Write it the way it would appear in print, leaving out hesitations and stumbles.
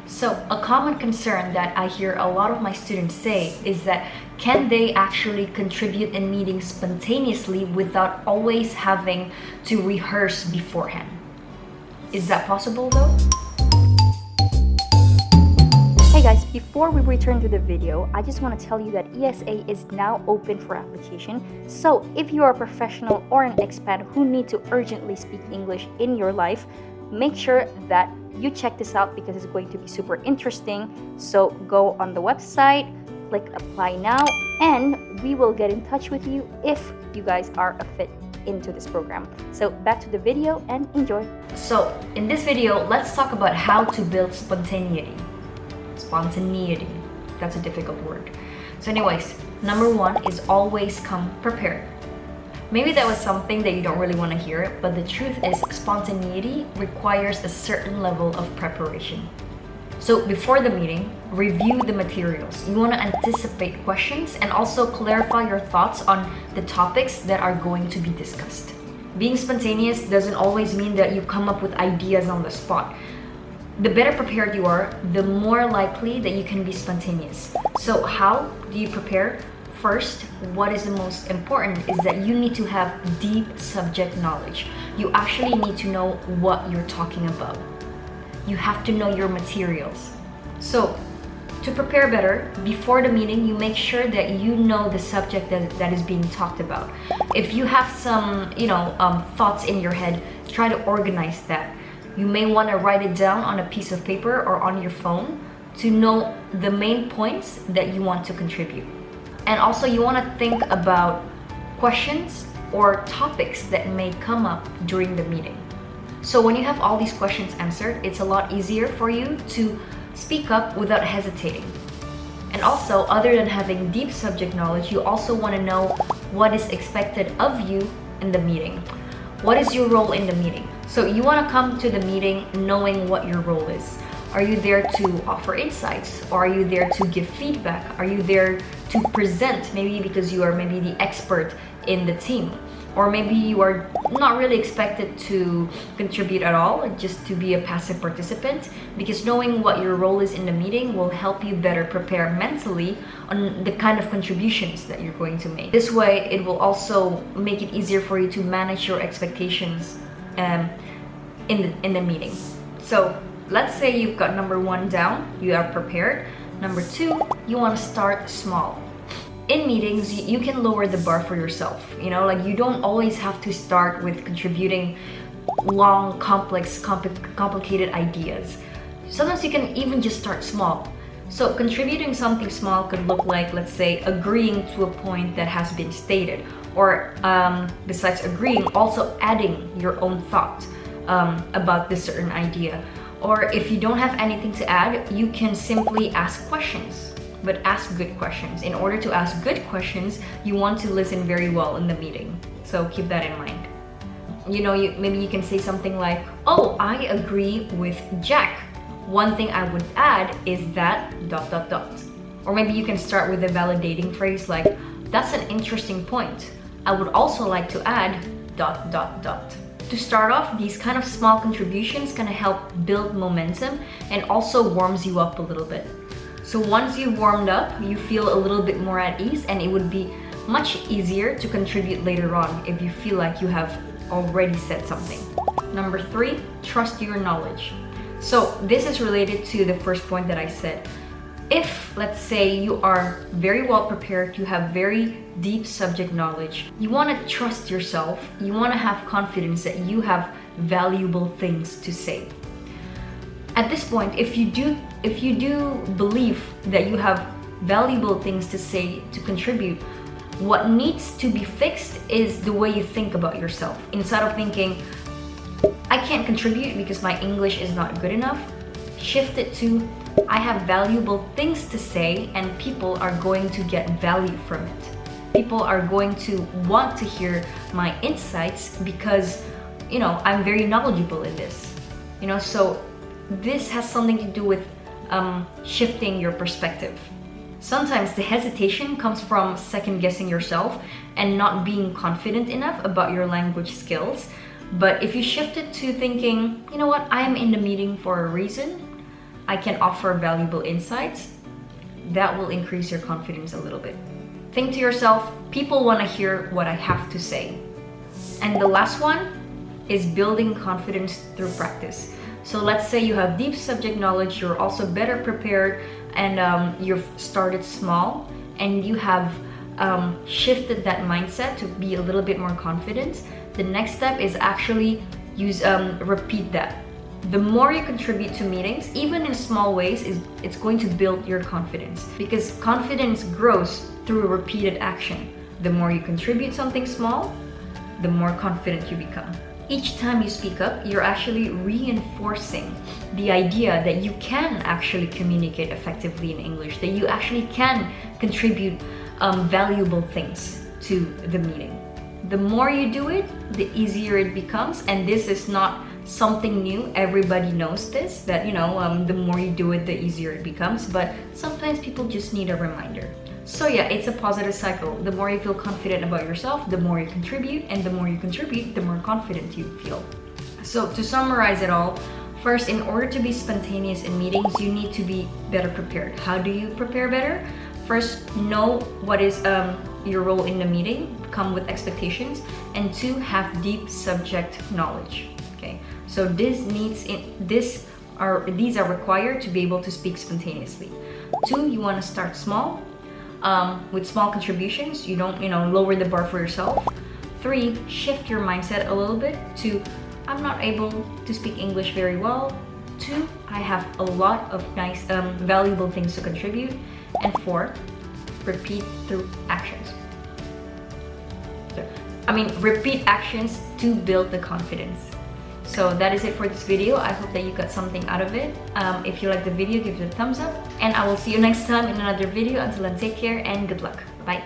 So a common concern that I hear a lot of my students say is that can they actually contribute in meetings spontaneously without always having to rehearse beforehand? Is that possible though? Hey guys, before we return to the video, I just want to tell you that ESA is now open for application. So if you are a professional or an expat who need to urgently speak English in your life, make sure that you check this out because it's going to be super interesting. So go on the website, click apply now, and we will get in touch with you if you guys are a fit into this program. So back to the video and enjoy. So in this video, let's talk about how to build spontaneity. Spontaneity, that's a difficult word. So anyways, number one is always come prepared. Maybe that was something that you don't really want to hear, but the truth is spontaneity requires a certain level of preparation. So before the meeting, review the materials. You want to anticipate questions and also clarify your thoughts on the topics that are going to be discussed. Being spontaneous doesn't always mean that you come up with ideas on the spot. The better prepared you are, the more likely that you can be spontaneous. So how do you prepare? First, what is the most important is that you need to have deep subject knowledge. You actually need to know what you're talking about. You have to know your materials. So, to prepare better, before the meeting, you make sure that you know the subject that is being talked about. If you have some, thoughts in your head, try to organize that. You may want to write it down on a piece of paper or on your phone to know the main points that you want to contribute. And also you want to think about questions or topics that may come up during the meeting. So when you have all these questions answered, it's a lot easier for you to speak up without hesitating. And also, other than having deep subject knowledge, you also want to know what is expected of you in the meeting. What is your role in the meeting? So you want to come to the meeting knowing what your role is. Are you there to offer insights? Or are you there to give feedback? Are you there to present, maybe because you are maybe the expert in the team? Or maybe you are not really expected to contribute at all, just to be a passive participant, because knowing what your role is in the meeting will help you better prepare mentally on the kind of contributions that you're going to make. This way, it will also make it easier for you to manage your expectations in the meeting. So let's say you've got number one down, you are prepared. Number two, you want to start small. In meetings, you can lower the bar for yourself. You don't always have to start with contributing long, complex, complicated ideas. Sometimes you can even just start small. So contributing something small could look like, let's say, agreeing to a point that has been stated, or besides agreeing, also adding your own thought about this certain idea. Or if you don't have anything to add, you can simply ask questions, but ask good questions. In order to ask good questions, you want to listen very well in the meeting. So keep that in mind. Maybe you can say something like, "Oh, I agree with Jack. One thing I would add is that ... Or maybe you can start with a validating phrase like, "That's an interesting point. I would also like to add ... To start off, these kind of small contributions can help build momentum and also warms you up a little bit. So once you've warmed up, you feel a little bit more at ease, and it would be much easier to contribute later on if you feel like you have already said something. Number three, trust your knowledge. So this is related to the first point that I said. If, let's say, you are very well prepared, you have very deep subject knowledge, you want to trust yourself, you want to have confidence that you have valuable things to say. At this point, if you do believe that you have valuable things to say, to contribute, what needs to be fixed is the way you think about yourself. Instead of thinking, "I can't contribute because my English is not good enough," shift it to, "I have valuable things to say and people are going to get value from it. People are going to want to hear my insights because, I'm very knowledgeable in this." So this has something to do with shifting your perspective. Sometimes the hesitation comes from second guessing yourself and not being confident enough about your language skills. But if you shift it to thinking, I am in the meeting for a reason, I can offer valuable insights, that will increase your confidence a little bit. Think to yourself, people want to hear what I have to say. And the last one is building confidence through practice. So let's say you have deep subject knowledge, you're also better prepared, and you've started small, and you have shifted that mindset to be a little bit more confident. The next step is actually repeat that. The more you contribute to meetings, even in small ways, it's going to build your confidence, because confidence grows through repeated action. The more you contribute something small, the more confident you become. Each time you speak up, you're actually reinforcing the idea that you can actually communicate effectively in English, that you actually can contribute valuable things to the meeting. The more you do it, the easier it becomes, and this is not something new. Everybody knows this, that the more you do it, the easier it becomes, but sometimes people just need a reminder. So yeah, it's a positive cycle. The more you feel confident about yourself, the more you contribute, and the more you contribute, the more confident you feel. So to summarize it all, first, in order to be spontaneous in meetings, you need to be better prepared. How do you prepare better? First, know what is your role in the meeting, come with expectations, and 2, have deep subject knowledge. Okay, so these are required to be able to speak spontaneously. 2, you want to start small. With small contributions, you don't lower the bar for yourself. 3, shift your mindset a little bit to, I'm not able to speak English very well. 2, I have a lot of nice valuable things to contribute. And 4, repeat through actions. Repeat actions to build the confidence. So that is it for this video. I hope that you got something out of it. If you like the video, give it a thumbs up. And I will see you next time in another video. Until then, take care and good luck. Bye.